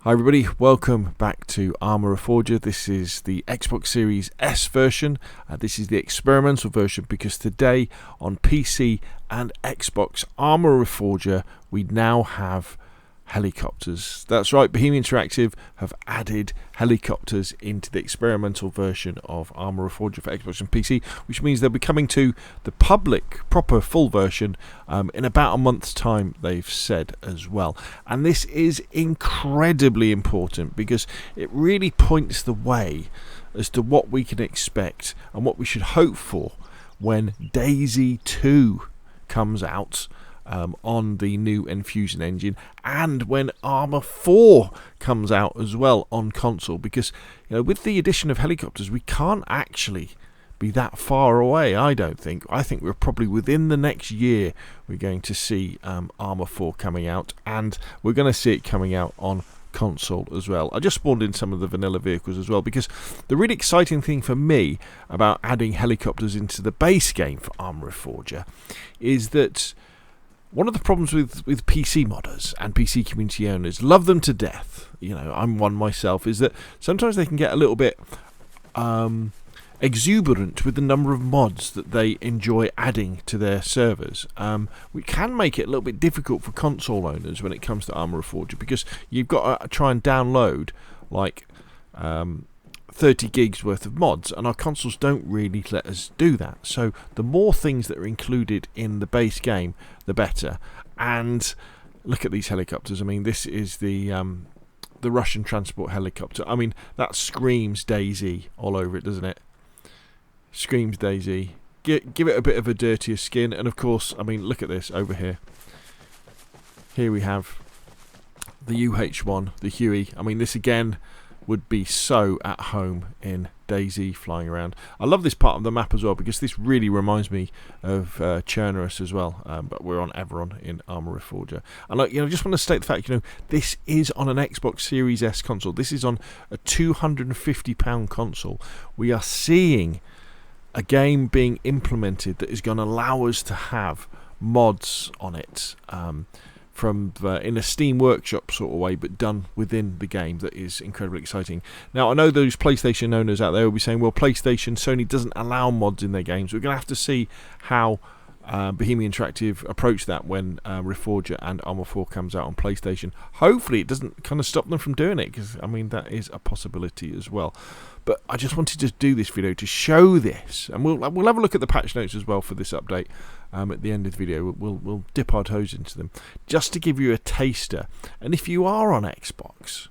Hi everybody, welcome back to Arma Reforger. This is the Xbox Series S version. This is the experimental version because today on PC and Xbox Arma Reforger we now have helicopters. That's right, Bohemia Interactive have added helicopters into the experimental version of Arma Reforger for Xbox and PC, which means they'll be coming to the public, proper full version in about a month's time, they've said as well. And this is incredibly important because it really points the way as to what we can expect and what we should hope for when DayZ 2 comes out on the new Enfusion Engine, and when Arma 4 comes out as well on console, because with the addition of helicopters we can't actually be that far away. I think we're probably within the next year we're going to see Arma 4 coming out, and we're going to see it coming out on console as well. I just spawned in some of the vanilla vehicles as well, because the really exciting thing for me about adding helicopters into the base game for Arma Reforger is that one of the problems with PC modders and PC community owners, love them to death, I'm one myself, is that sometimes they can get a little bit exuberant with the number of mods that they enjoy adding to their servers. We can make it a little bit difficult for console owners when it comes to Arma Reforger, because you've got to try and download like 30 gigs worth of mods, and our consoles don't really let us do that. So the more things that are included in the base game, the better. And look at these helicopters. I mean, this is the Russian transport helicopter. I mean, that screams DayZ all over it, doesn't it? Screams DayZ. Give it a bit of a dirtier skin, and of course, I mean, look at this over here. Here we have the UH-1, the Huey. I mean, this again would be so at home in DayZ flying around. I love this part of the map as well, because this really reminds me of Chernerus as well, but we're on Everon in Arma Reforger. And I just want to state the fact, this is on an Xbox Series S console. This is on a £250 console. We are seeing a game being implemented that is going to allow us to have mods on it, from in a Steam Workshop sort of way, but done within the game. That is incredibly exciting. Now, I know those PlayStation owners out there will be saying, well, Sony doesn't allow mods in their games. We're going to have to see how Bohemia Interactive approach that when Reforger and Arma 4 comes out on PlayStation. Hopefully it doesn't kind of stop them from doing it, because I mean, that is a possibility as well. But I just wanted to do this video to show this, and we'll have a look at the patch notes as well for this update. At the end of the video we'll dip our toes into them, just to give you a taster. And if you are on Xbox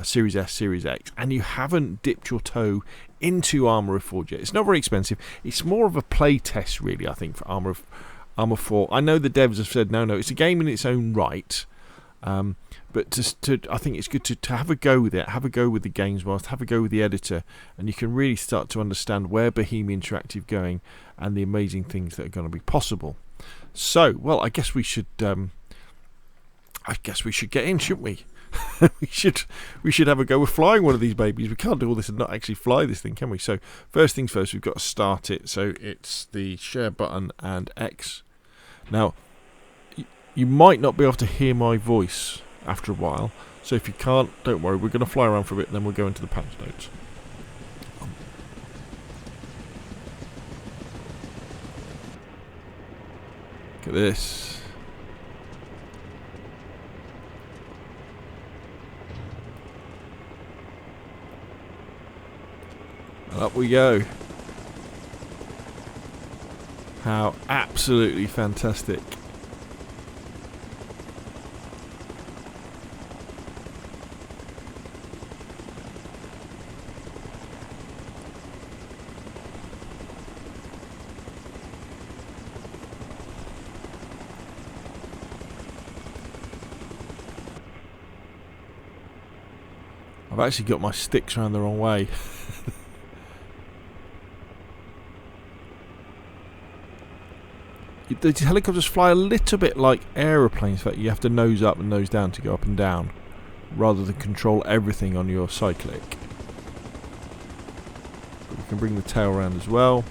Series S, Series X, and you haven't dipped your toe into Arma Reforger, it's not very expensive. It's more of a play test, really, I think, for Arma 4. I know the devs have said no, it's a game in its own right, but I think it's good to have a go with it, have a go with the games master, have a go with the editor, and you can really start to understand where Bohemia Interactive going and the amazing things that are going to be possible. So, well, I guess we should get in, shouldn't we? we should have a go with flying one of these babies. We can't do all this and not actually fly this thing, can we? So first things first, we've got to start it. So it's the share button and X. Now you might not be able to hear my voice after a while, so if you can't, don't worry, we're going to fly around for a bit and then we'll go into the patch notes. Look at this. And up we go. How absolutely fantastic. I've actually got my sticks around the wrong way. The helicopters fly a little bit like aeroplanes, in fact you have to nose up and nose down to go up and down, rather than control everything on your cyclic. But we can bring the tail around as well.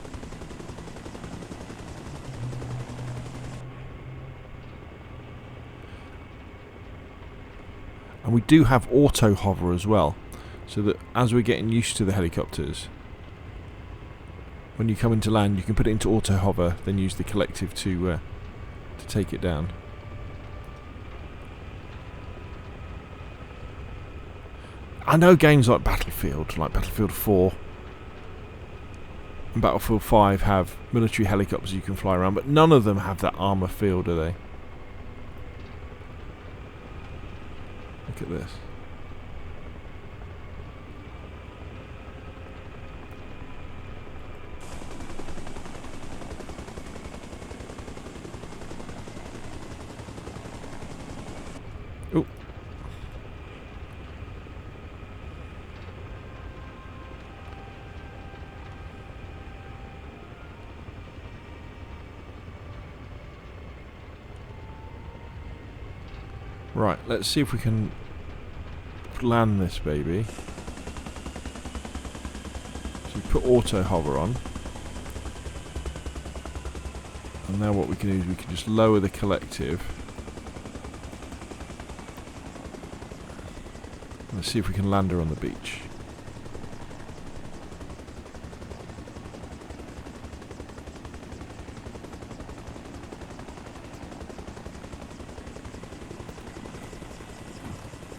And we do have auto hover as well, so that as we're getting used to the helicopters, when you come into land you can put it into auto hover, then use the collective to take it down. I know games like Battlefield 4 and Battlefield 5 have military helicopters you can fly around, but none of them have that armor feel, do they? Look at this. Oh. Right, let's see if we can land this baby. So we put auto hover on. And now what we can do is we can just lower the collective. Let's see if we can land her on the beach.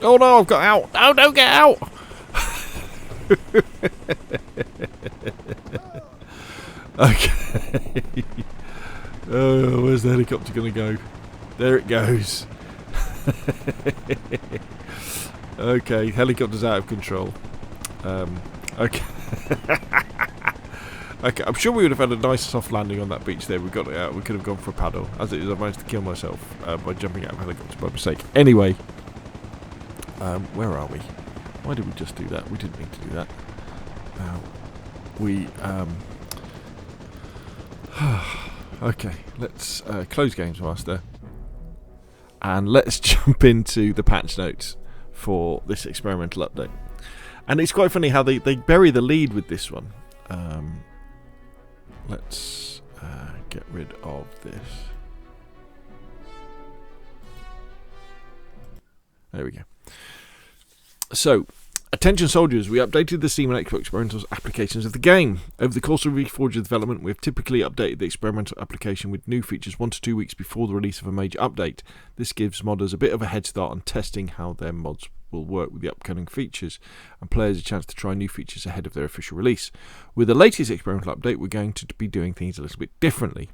Oh no, I've got out! Oh, don't get out! Okay. Oh, where's the helicopter going to go? There it goes. Okay, helicopter's out of control. Okay. Okay, I'm sure we would have had a nice soft landing on that beach there. We got it out. We could have gone for a paddle. As it is, I managed to kill myself by jumping out of a helicopter by mistake. Anyway. Where are we? Why did we just do that? We didn't need to do that. Okay, let's close Games Master. And let's jump into the patch notes for this experimental update. And it's quite funny how they bury the lead with this one. Let's get rid of this. There we go. So, attention soldiers, we updated the Steam and Xbox experimental applications of the game. Over the course of Reforger development, we have typically updated the experimental application with new features 1 to 2 weeks before the release of a major update. This gives modders a bit of a head start on testing how their mods will work with the upcoming features, and players a chance to try new features ahead of their official release. With the latest experimental update, we're going to be doing things a little bit differently.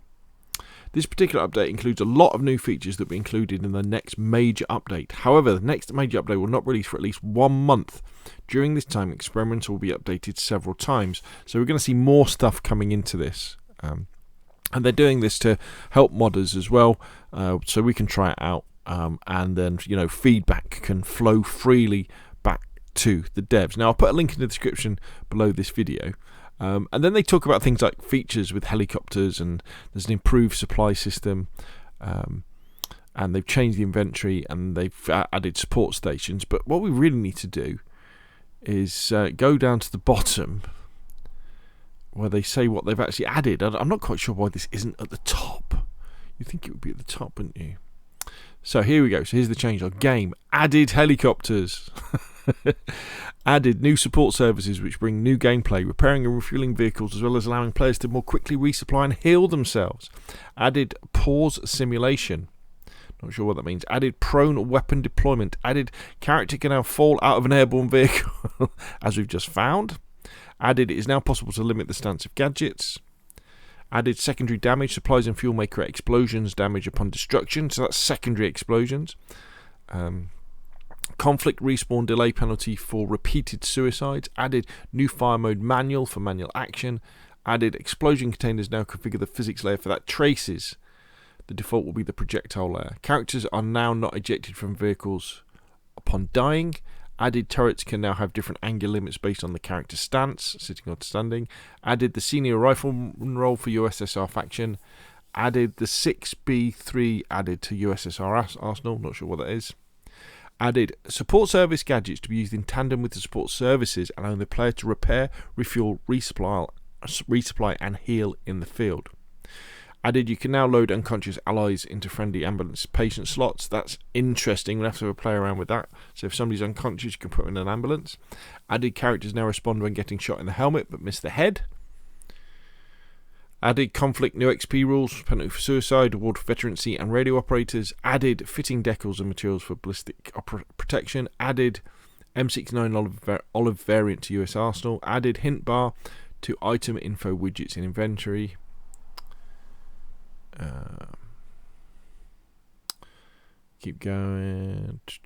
This particular update includes a lot of new features that will be included in the next major update. However, the next major update will not release for at least 1 month. During this time, experimental will be updated several times. So we're going to see more stuff coming into this. And they're doing this to help modders as well, so we can try it out. And then, feedback can flow freely back to the devs. Now, I'll put a link in the description below this video. And then they talk about things like features with helicopters, and there's an improved supply system, and they've changed the inventory, and they've added support stations. But what we really need to do is go down to the bottom where they say what they've actually added. I'm not quite sure why this isn't at the top. You'd think it would be at the top, wouldn't you? So here we go. So here's the change on game. Added helicopters. Added new support services which bring new gameplay, repairing and refueling vehicles, as well as allowing players to more quickly resupply and heal themselves. Added pause simulation. Not sure what that means. Added prone weapon deployment. Added character can now fall out of an airborne vehicle, as we've just found. Added it is now possible to limit the stance of gadgets. Added secondary damage. Supplies and fuel may create explosions, damage upon destruction. So that's secondary explosions. Conflict respawn delay penalty for repeated suicides. Added new fire mode manual for manual action. Added explosion containers now configure the physics layer for that traces. The default will be the projectile layer. Characters are now not ejected from vehicles upon dying. Added turrets can now have different angle limits based on the character's stance, sitting or standing. Added the senior rifleman role for USSR faction. Added the 6B3 added to USSR Arsenal. Not sure what that is. Added support service gadgets to be used in tandem with the support services, allowing the player to repair, refuel, resupply and heal in the field. Added, you can now load unconscious allies into friendly ambulance patient slots. That's interesting. We'll have to play around with that. So if somebody's unconscious, you can put them in an ambulance. Added, characters now respond when getting shot in the helmet but miss the head. Added conflict new XP rules, penalty for suicide, award for veterancy and radio operators. Added fitting decals and materials for ballistic protection. Added M69 olive variant to US Arsenal. Added hint bar to item info widgets in inventory. Keep going. See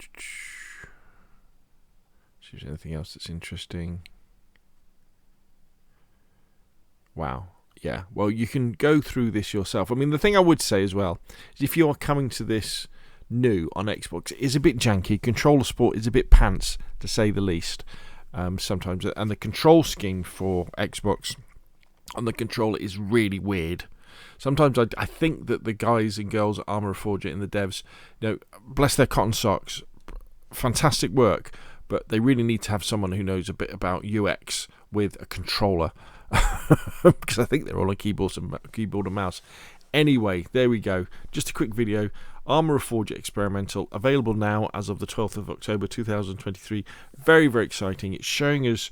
if there's anything else that's interesting. Wow. Yeah, well, you can go through this yourself. I mean, the thing I would say as well is if you're coming to this new on Xbox, it is a bit janky. Controller support is a bit pants, to say the least, sometimes. And the control scheme for Xbox on the controller is really weird. Sometimes I think that the guys and girls at Arma Reforger in the devs, bless their cotton socks, fantastic work, but they really need to have someone who knows a bit about UX with a controller. Because I think they're all on keyboard and mouse. Anyway, there we go. Just a quick video. Arma Reforger Experimental, available now as of the 12th of October 2023. Very, very exciting. It's showing us,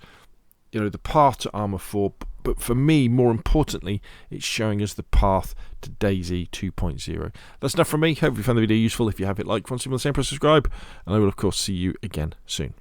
the path to Arma 4, but for me, more importantly, it's showing us the path to DayZ 2.0. That's enough from me. Hope you found the video useful. If you have it, like, want to see more, the same, press subscribe, and I will, of course, see you again soon.